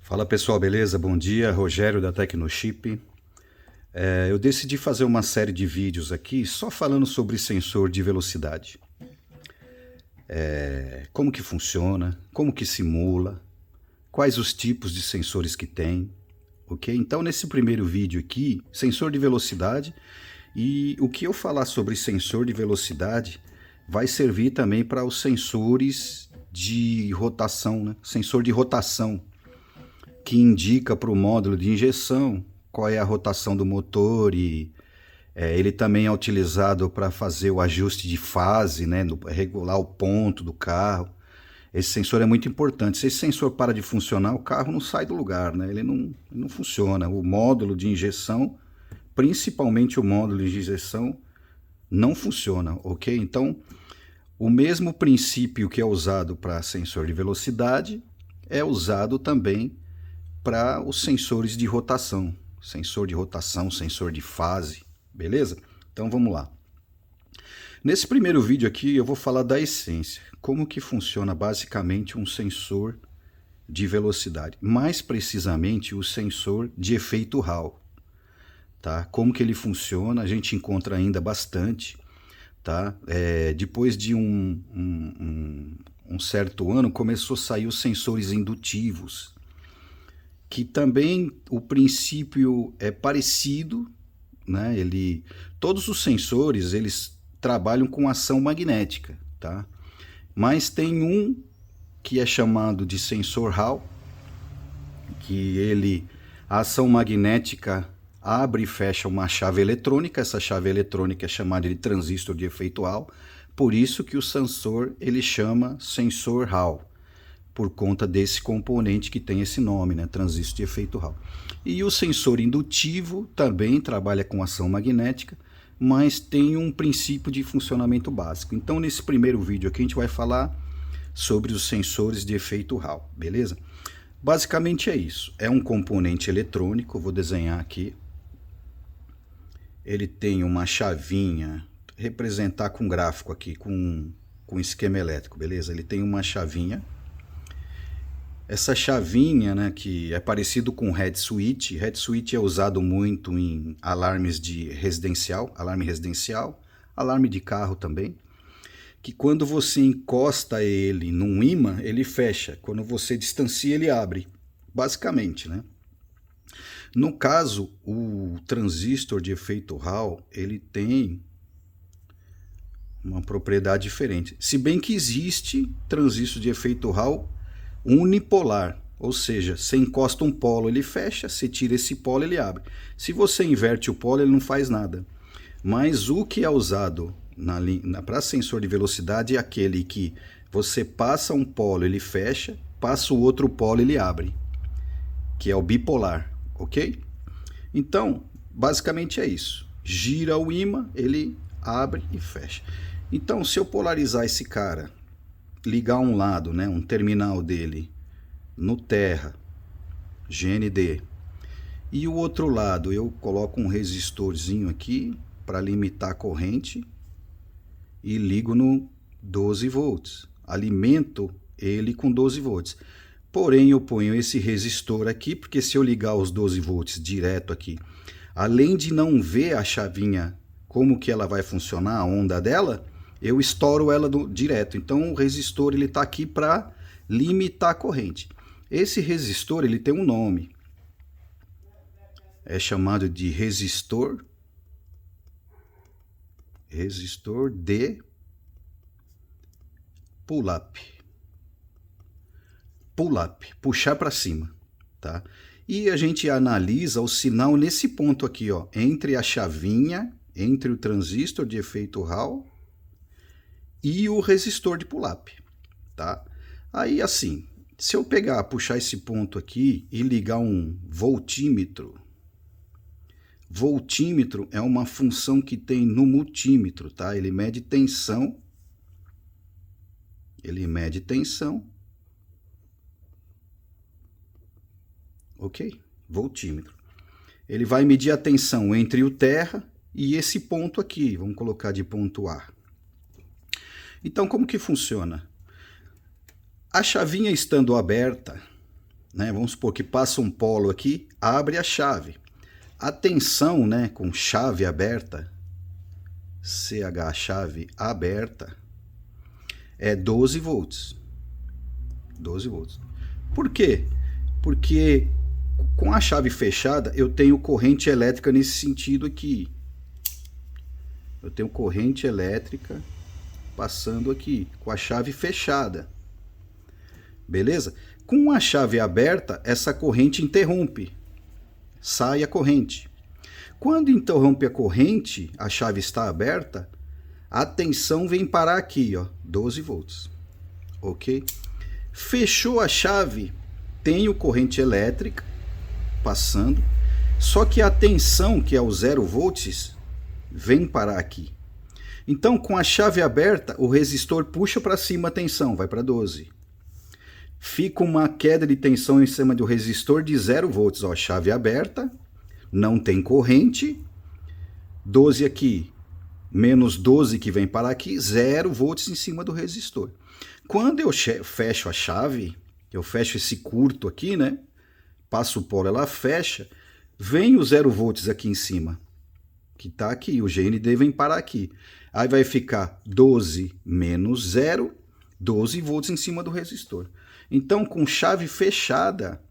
Fala pessoal, beleza? Bom dia, Rogério da Tecnochip. Eu decidi fazer uma série de vídeos aqui só falando sobre sensor de velocidade. Como que funciona, como que simula, quais os tipos de sensores que tem, ok? Então nesse primeiro vídeo aqui, sensor de velocidade, e o que eu falar sobre sensor de velocidade vai servir também para os sensores de rotação, né? Sensor de rotação, que indica para o módulo de injeção qual é a rotação do motor e ele também é utilizado para fazer o ajuste de fase, né, regular o ponto do carro. Esse sensor é muito importante. Se esse sensor para de funcionar, o carro não sai do lugar, né? Ele não funciona. O módulo de injeção, principalmente o módulo de injeção, não funciona, ok? Então, o mesmo princípio que é usado para sensor de velocidade é usado também para os sensores de rotação. Sensor de rotação, sensor de fase, beleza? Então vamos lá. Nesse primeiro vídeo aqui eu vou falar da essência, como que funciona basicamente um sensor de velocidade, mais precisamente o sensor de efeito Hall, tá? Como que ele funciona, a gente encontra ainda bastante, tá? Depois de um certo ano começou a sair os sensores indutivos, que também o princípio é parecido, né? Todos os sensores eles trabalham com ação magnética, tá? Mas tem um que é chamado de sensor Hall, que a ação magnética abre e fecha uma chave eletrônica. Essa chave eletrônica é chamada de transistor de efeito Hall, por isso que o sensor ele chama sensor Hall, por conta desse componente que tem esse nome, né? Transistor de efeito Hall. E o sensor indutivo também trabalha com ação magnética, mas tem um princípio de funcionamento básico. Então, nesse primeiro vídeo aqui, a gente vai falar sobre os sensores de efeito Hall, beleza? Basicamente é isso. É um componente eletrônico, vou desenhar aqui. Ele tem uma chavinha, representar com gráfico aqui, com esquema elétrico, beleza? Ele tem uma chavinha. Essa chavinha, né, que é parecido com head switch. Head switch é usado muito em alarmes de residencial, alarme de carro também, que quando você encosta ele num ímã, ele fecha. Quando você distancia, ele abre, basicamente, né? No caso, o transistor de efeito Hall, ele tem uma propriedade diferente. Se bem que existe transistor de efeito Hall unipolar, ou seja, você encosta um polo, ele fecha, você tira esse polo, ele abre. Se você inverte o polo, ele não faz nada. Mas o que é usado para sensor de velocidade é aquele que você passa um polo, ele fecha, passa o outro polo, ele abre, que é o bipolar, ok? Então, basicamente é isso. Gira o ímã, ele abre e fecha. Então, se eu polarizar esse cara, ligar um lado, né, um terminal dele no terra, GND, e o outro lado eu coloco um resistorzinho aqui para limitar a corrente e ligo no 12 volts, alimento ele com 12 volts. Porém, eu ponho esse resistor aqui, porque se eu ligar os 12 volts direto aqui, além de não ver a chavinha, como que ela vai funcionar, a onda dela, eu estouro ela direto. Então o resistor ele está aqui para limitar a corrente. Esse resistor ele tem um nome. É chamado de resistor de pull-up. Pull-up, puxar para cima, tá? E a gente analisa o sinal nesse ponto aqui, ó, entre a chavinha, entre o transistor de efeito Hall e o resistor de pull-up, tá? Aí assim, se eu puxar esse ponto aqui e ligar um voltímetro, voltímetro é uma função que tem no multímetro, tá? Ele mede tensão, ok? Voltímetro. Ele vai medir a tensão entre o terra e esse ponto aqui, vamos colocar de ponto A. Então, como que funciona? A chavinha estando aberta, né? Vamos supor que passa um polo aqui, abre a chave. A tensão, né, com chave aberta, CH chave aberta, é 12 volts. 12 volts. Por quê? Porque com a chave fechada eu tenho corrente elétrica nesse sentido aqui. Eu tenho corrente elétrica passando aqui, com a chave fechada. Beleza? Com a chave aberta, essa corrente interrompe. Sai a corrente. Quando interrompe a corrente, a chave está aberta, a tensão vem parar aqui, ó, 12 volts. Ok? Fechou a chave, tenho corrente elétrica passando, só que a tensão, que é o 0 volts, vem parar aqui. Então, com a chave aberta, o resistor puxa para cima a tensão, vai para 12. Fica uma queda de tensão em cima do resistor de 0 volts. Ó, chave aberta, não tem corrente, 12 aqui, menos 12 que vem para aqui, 0 volts em cima do resistor. Quando eu fecho a chave, eu fecho esse curto aqui, né? Passo o polo, ela fecha, vem o 0 volts aqui em cima, que está aqui, o GND vem parar aqui. Aí vai ficar 12 menos 0, 12 volts em cima do resistor. Então, com chave fechada,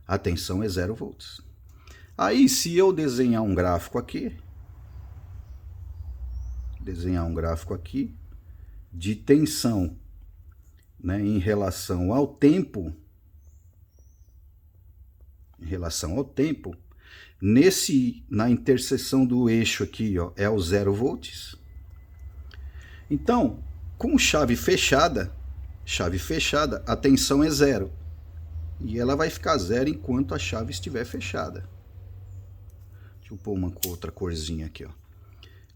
a tensão é 0 volts. Aí, se eu desenhar um gráfico aqui, de tensão, né, em relação ao tempo, na interseção do eixo aqui, ó, é o 0 volts. Então, com chave fechada, a tensão é 0. E ela vai ficar 0 enquanto a chave estiver fechada. Deixa eu pôr uma outra corzinha aqui, ó.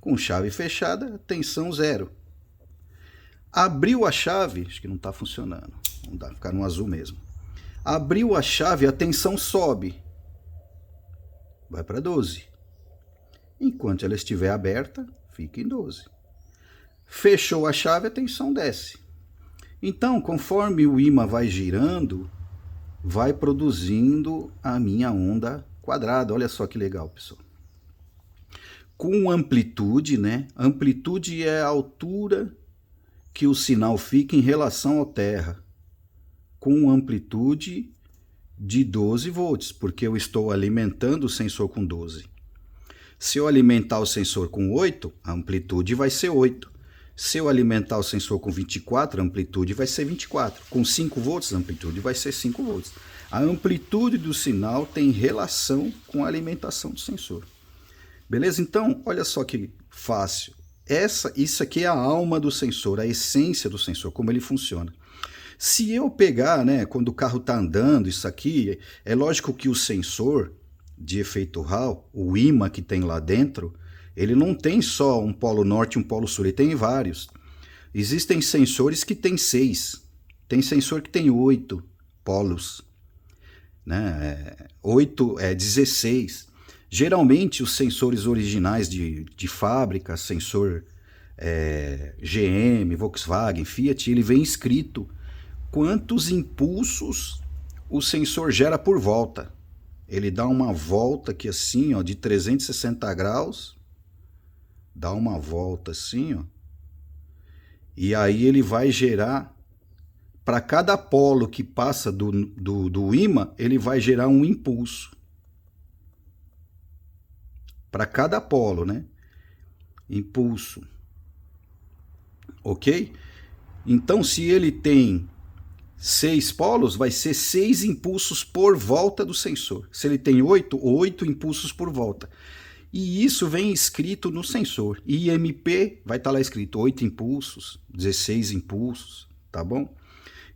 Com chave fechada, tensão 0. Abriu a chave, acho que não está funcionando. Não dá, ficar no azul mesmo. Abriu a chave, a tensão sobe. Vai para 12. Enquanto ela estiver aberta, fica em 12. Fechou a chave, a tensão desce. Então, conforme o ímã vai girando, vai produzindo a minha onda quadrada. Olha só que legal, pessoal. Com amplitude, né? Amplitude é a altura que o sinal fica em relação à Terra. Com amplitude de 12 volts, porque eu estou alimentando o sensor com 12. Se eu alimentar o sensor com 8, a amplitude vai ser 8. Se eu alimentar o sensor com 24, a amplitude vai ser 24. Com 5 volts, a amplitude vai ser 5 volts. A amplitude do sinal tem relação com a alimentação do sensor. Beleza? Então, olha só que fácil. Isso aqui é a alma do sensor, a essência do sensor, como ele funciona. Se eu pegar, né, quando o carro está andando, isso aqui, é lógico que o sensor de efeito Hall, o ímã que tem lá dentro, ele não tem só um polo norte e um polo sul, ele tem vários. Existem sensores que tem 6, tem sensor que tem 8 polos, né? 8 é 16. Geralmente os sensores originais de fábrica, sensor GM, Volkswagen, Fiat, ele vem escrito quantos impulsos o sensor gera por volta. Ele dá uma volta aqui assim, ó, de 360 graus, dá uma volta assim, ó, e aí ele vai gerar, para cada polo que passa do ímã, ele vai gerar um impulso. Para cada polo, né? Impulso. Ok? Então, se ele tem 6 polos, vai ser 6 impulsos por volta do sensor. Se ele tem 8, 8 impulsos por volta. E isso vem escrito no sensor. IMP vai estar lá escrito 8 impulsos, 16 impulsos, tá bom?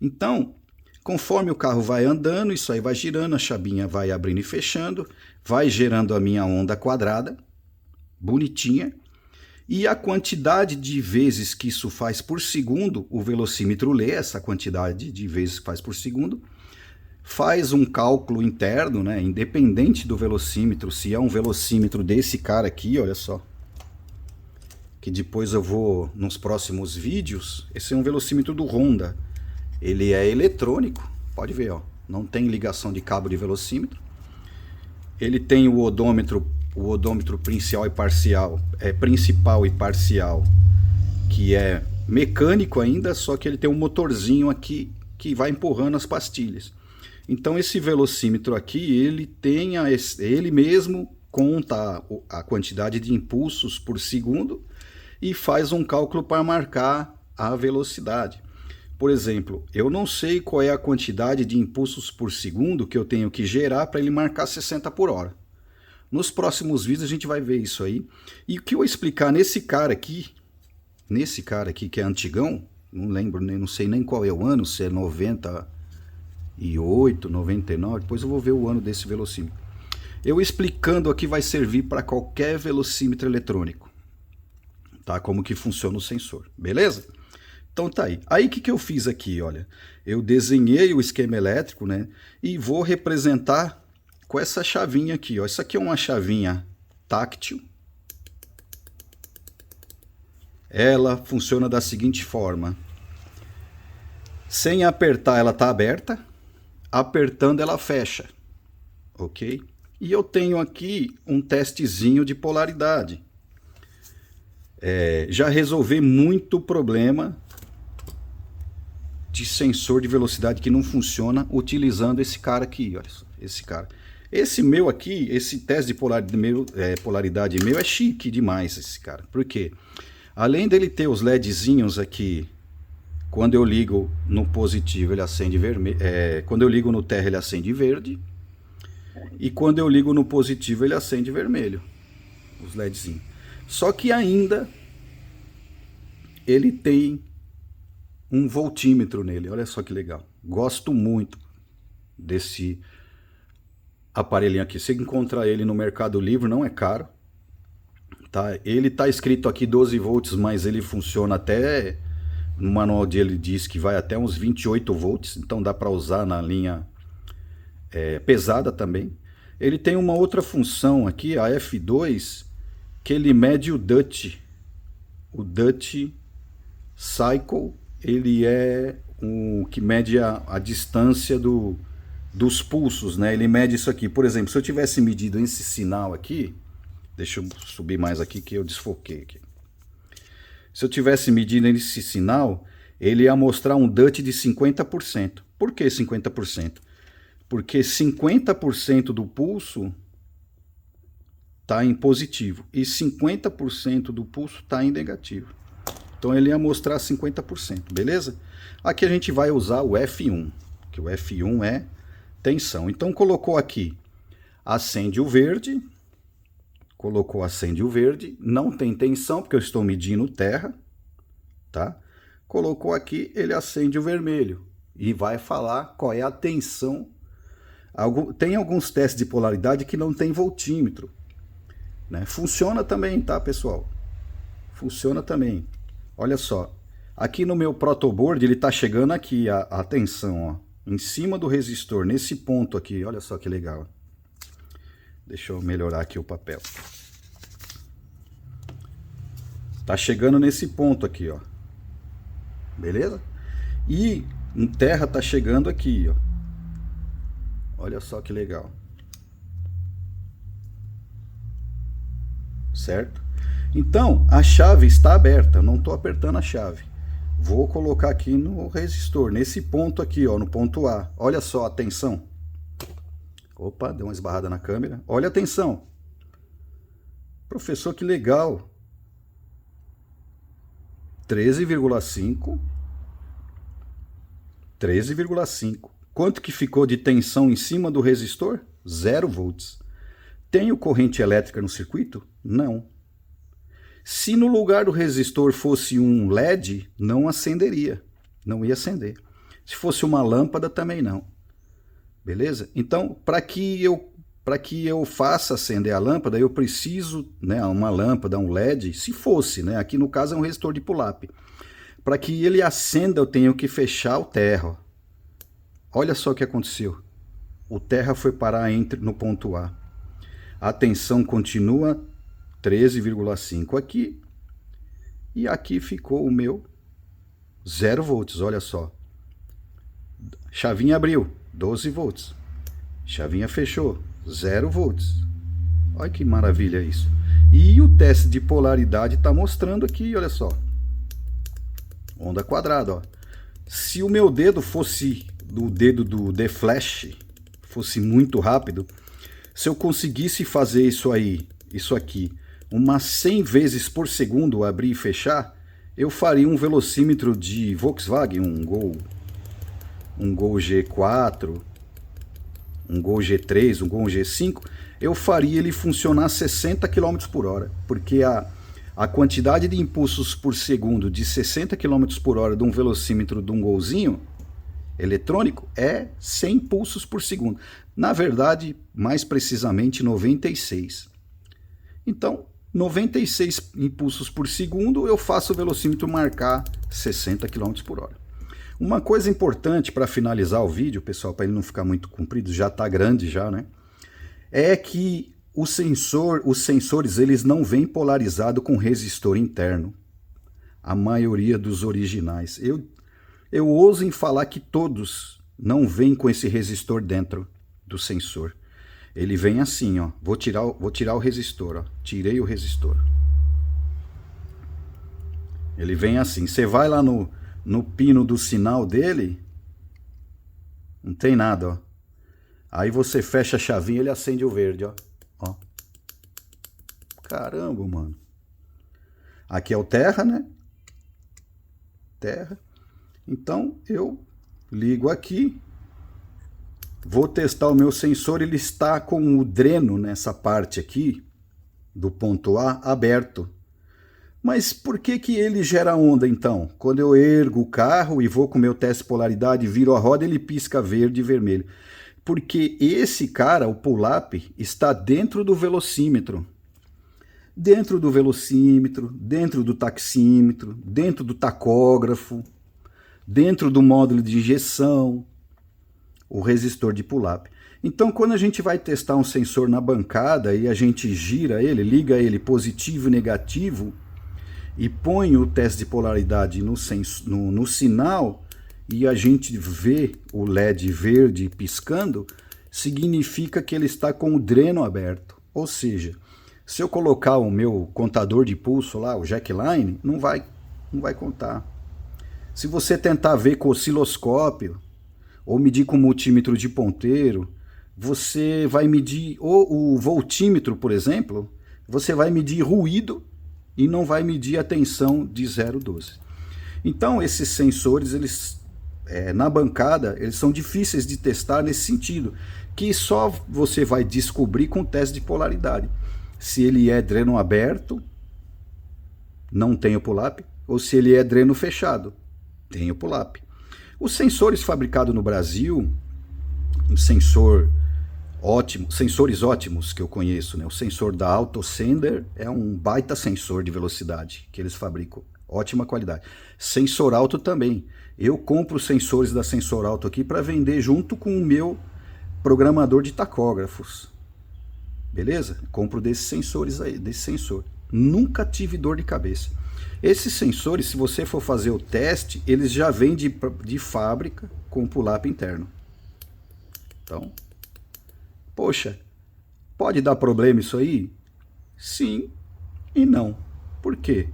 Então, conforme o carro vai andando, isso aí vai girando, a chavinha vai abrindo e fechando, vai gerando a minha onda quadrada, bonitinha, e a quantidade de vezes que isso faz por segundo, o velocímetro lê essa quantidade de vezes que faz por segundo, faz um cálculo interno, né, independente do velocímetro, se é um velocímetro desse cara aqui, olha só, que depois eu vou nos próximos vídeos. Esse é um velocímetro do Honda. Ele é eletrônico, pode ver, ó, não tem ligação de cabo de velocímetro. Ele tem o odômetro principal e parcial, que é mecânico ainda, só que ele tem um motorzinho aqui que vai empurrando as pastilhas. Então esse velocímetro aqui, ele mesmo conta a quantidade de impulsos por segundo e faz um cálculo para marcar a velocidade. Por exemplo, eu não sei qual é a quantidade de impulsos por segundo que eu tenho que gerar para ele marcar 60 por hora. Nos próximos vídeos a gente vai ver isso aí. E o que eu explicar nesse cara aqui que é antigão, não lembro, não sei nem qual é o ano, se é 98, 99, depois eu vou ver o ano desse velocímetro. Eu explicando aqui vai servir para qualquer velocímetro eletrônico, tá? Como que funciona o sensor, beleza? Então tá aí. Aí o que eu fiz aqui, olha, eu desenhei o esquema elétrico, né? E vou representar com essa chavinha aqui, ó. Isso aqui é uma chavinha táctil. Ela funciona da seguinte forma: sem apertar ela tá aberta, apertando ela fecha, ok? E eu tenho aqui um testezinho de polaridade. Já resolvi muito problema de sensor de velocidade que não funciona utilizando esse cara aqui, olha só, esse cara. Esse meu aqui, esse teste de polaridade meu é chique demais, esse cara. Por quê? Além dele ter os LEDzinhos aqui, quando eu ligo no positivo ele acende vermelho, quando eu ligo no terra ele acende verde, e quando eu ligo no positivo ele acende vermelho, os LEDzinhos. Só que ainda ele tem um voltímetro nele, olha só que legal. Gosto muito desse aparelhinho aqui. Se encontrar ele no Mercado Livre, não é caro, tá? Ele tá escrito aqui 12 volts, mas ele funciona até, no manual dele diz que vai até uns 28 volts, então dá para usar na linha pesada também. Ele tem uma outra função aqui, a F2, que ele mede o DUT. O DUT Cycle, ele é o que mede a distância dos pulsos, né? Ele mede isso aqui. Por exemplo, se eu tivesse medido esse sinal aqui, deixa eu subir mais aqui que eu desfoquei aqui. Se eu tivesse medido esse sinal, ele ia mostrar um DUT de 50%. Por que 50%? Porque 50% do pulso está em positivo e 50% do pulso está em negativo. Então ele ia mostrar 50%, beleza? Aqui a gente vai usar o F1, que o F1 é tensão. Então colocou aqui, acende o verde, colocou acende o verde, não tem tensão porque eu estou medindo terra, tá? Colocou aqui, ele acende o vermelho e vai falar qual é a tensão. Tem alguns testes de polaridade que não tem voltímetro, né? Funciona também, tá, pessoal? Funciona também. Olha só, aqui no meu protoboard ele está chegando aqui a tensão, ó, em cima do resistor, nesse ponto aqui. Olha só que legal. Deixa eu melhorar aqui o papel. Tá chegando nesse ponto aqui, ó. Beleza? E em terra tá chegando aqui, ó. Olha só que legal. Certo? Então, a chave está aberta, não estou apertando a chave. Vou colocar aqui no resistor, nesse ponto aqui, ó, no ponto A. Olha só a tensão. Opa, deu uma esbarrada na câmera. Olha a tensão. Professor, que legal. 13,5. 13,5. Quanto que ficou de tensão em cima do resistor? 0 volts. Tenho corrente elétrica no circuito? Não. Se no lugar do resistor fosse um LED, não acenderia. Não ia acender. Se fosse uma lâmpada, também não. Beleza? Então, para que eu faça acender a lâmpada, eu preciso, né, uma lâmpada, um LED, se fosse, né? Aqui no caso é um resistor de pull-up. Para que ele acenda, eu tenho que fechar o terra. Olha só o que aconteceu. O terra foi parar no ponto A. A tensão continua 13,5 aqui. E aqui ficou o meu 0 volts, olha só. Chavinha abriu, 12 volts. Chavinha fechou, 0 volts. Olha que maravilha isso. E o teste de polaridade está mostrando aqui, olha só. Onda quadrada, ó. Se o meu dedo fosse o dedo do The Flash, fosse muito rápido, se eu conseguisse fazer isso aqui, umas 100 vezes por segundo, abrir e fechar, eu faria um velocímetro de Volkswagen, um Gol G4, um Gol G3, um Gol G5, eu faria ele funcionar a 60 km por hora, porque a quantidade de impulsos por segundo de 60 km por hora de um velocímetro de um golzinho eletrônico é 100 impulsos por segundo. Na verdade, mais precisamente 96. Então, 96 impulsos por segundo eu faço o velocímetro marcar 60 km por hora. Uma coisa importante para finalizar o vídeo, pessoal, para ele não ficar muito comprido, já está grande já, né? É que os sensores eles não vêm polarizado com resistor interno. A maioria dos originais. Eu ouso em falar que todos não vêm com esse resistor dentro do sensor. Ele vem assim, ó. Vou tirar o resistor, ó. Tirei o resistor. Ele vem assim. Você vai lá no pino do sinal dele, não tem nada, ó. Aí você fecha a chavinha, ele acende o verde, ó. Ó. Caramba, mano. Aqui é o terra, né? Terra. Então eu ligo aqui. Vou testar o meu sensor, ele está com o dreno nessa parte aqui, do ponto A, aberto. Mas por que que ele gera onda então? Quando eu ergo o carro e vou com o meu teste de polaridade, viro a roda, ele pisca verde e vermelho. Porque esse cara, o pull-up, está dentro do velocímetro. Dentro do velocímetro, dentro do taxímetro, dentro do tacógrafo, dentro do módulo de injeção, o resistor de pull-up. Então, quando a gente vai testar um sensor na bancada e a gente gira ele, liga ele positivo e negativo, e põe o teste de polaridade no sinal, e a gente vê o LED verde piscando, significa que ele está com o dreno aberto. Ou seja, se eu colocar o meu contador de pulso lá, o jackline, não vai contar. Se você tentar ver com osciloscópio, ou medir com multímetro de ponteiro, você vai medir, ou o voltímetro, por exemplo, você vai medir ruído e não vai medir a tensão de 0,12. Então, esses sensores, eles na bancada, eles são difíceis de testar nesse sentido, que só você vai descobrir com o teste de polaridade. Se ele é dreno aberto, não tem o pull-up, ou se ele é dreno fechado, tem o pull-up. Os sensores fabricados no Brasil, um sensor ótimo, sensores ótimos que eu conheço, né? O sensor da Autosender é um baita sensor de velocidade que eles fabricam, ótima qualidade. Sensor Alto também. Eu compro sensores da Sensor Alto aqui para vender junto com o meu programador de tacógrafos. Beleza? Compro desses sensores aí, desse sensor. Nunca tive dor de cabeça. Esses sensores, se você for fazer o teste, eles já vêm de fábrica com pull-up interno. Então, poxa, pode dar problema isso aí? Sim e não. Por quê?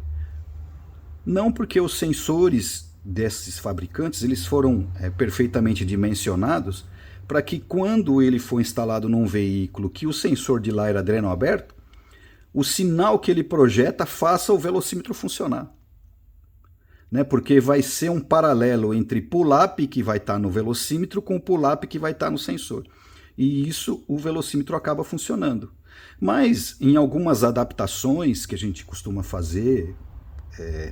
Não porque os sensores desses fabricantes, eles foram perfeitamente dimensionados para que quando ele for instalado num veículo que o sensor de lá era dreno aberto, o sinal que ele projeta faça o velocímetro funcionar. Né? Porque vai ser um paralelo entre pull-up que vai estar no velocímetro com o pull-up que vai estar no sensor. E isso o velocímetro acaba funcionando. Mas em algumas adaptações que a gente costuma fazer,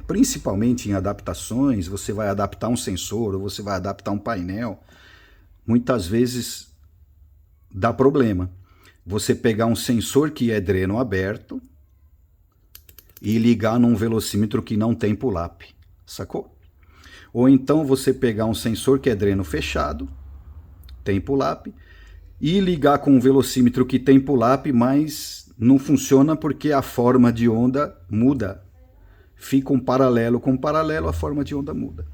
principalmente em adaptações, você vai adaptar um sensor ou você vai adaptar um painel, muitas vezes dá problema. Você pegar um sensor que é dreno aberto e ligar num velocímetro que não tem pull-up, sacou? Ou então você pegar um sensor que é dreno fechado, tem pull-up, e ligar com um velocímetro que tem pull-up, mas não funciona porque a forma de onda muda. fica um paralelo com paralelo, a forma de onda muda.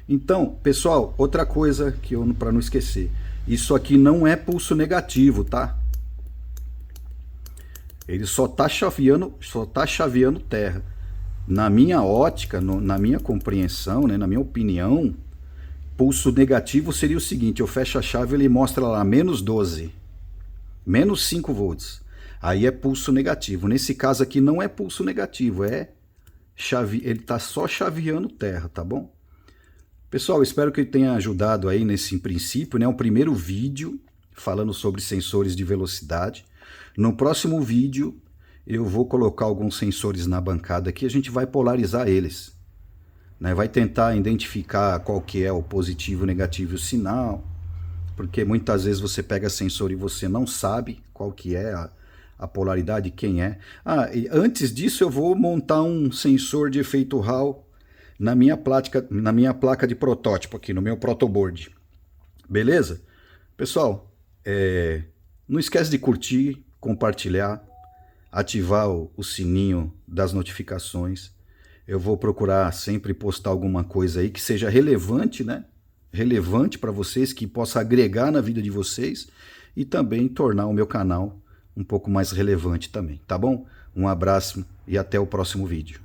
Então, pessoal, outra coisa que eu para não esquecer, isso aqui não é pulso negativo, tá? Ele só tá chaveando terra. Na minha ótica, na minha compreensão, né, na minha opinião, pulso negativo seria o seguinte: eu fecho a chave, ele mostra lá menos 12, menos 5 volts. Aí é pulso negativo. Nesse caso aqui não é pulso negativo, ele está só chaveando terra, tá bom? Pessoal, espero que tenha ajudado aí nesse princípio, né? O primeiro vídeo falando sobre sensores de velocidade. No próximo vídeo eu vou colocar alguns sensores na bancada aqui, a gente vai polarizar eles, né? Vai tentar identificar qual que é o positivo, o negativo e o sinal, porque muitas vezes você pega sensor e você não sabe qual que é a polaridade, quem é. E antes disso eu vou montar um sensor de efeito Hall na minha placa de protótipo aqui, no meu protoboard. Beleza? Pessoal, não esquece de curtir, compartilhar, ativar o sininho das notificações. Eu vou procurar sempre postar alguma coisa aí que seja relevante, né? Relevante para vocês, que possa agregar na vida de vocês e também tornar o meu canal um pouco mais relevante também, tá bom? Um abraço e até o próximo vídeo.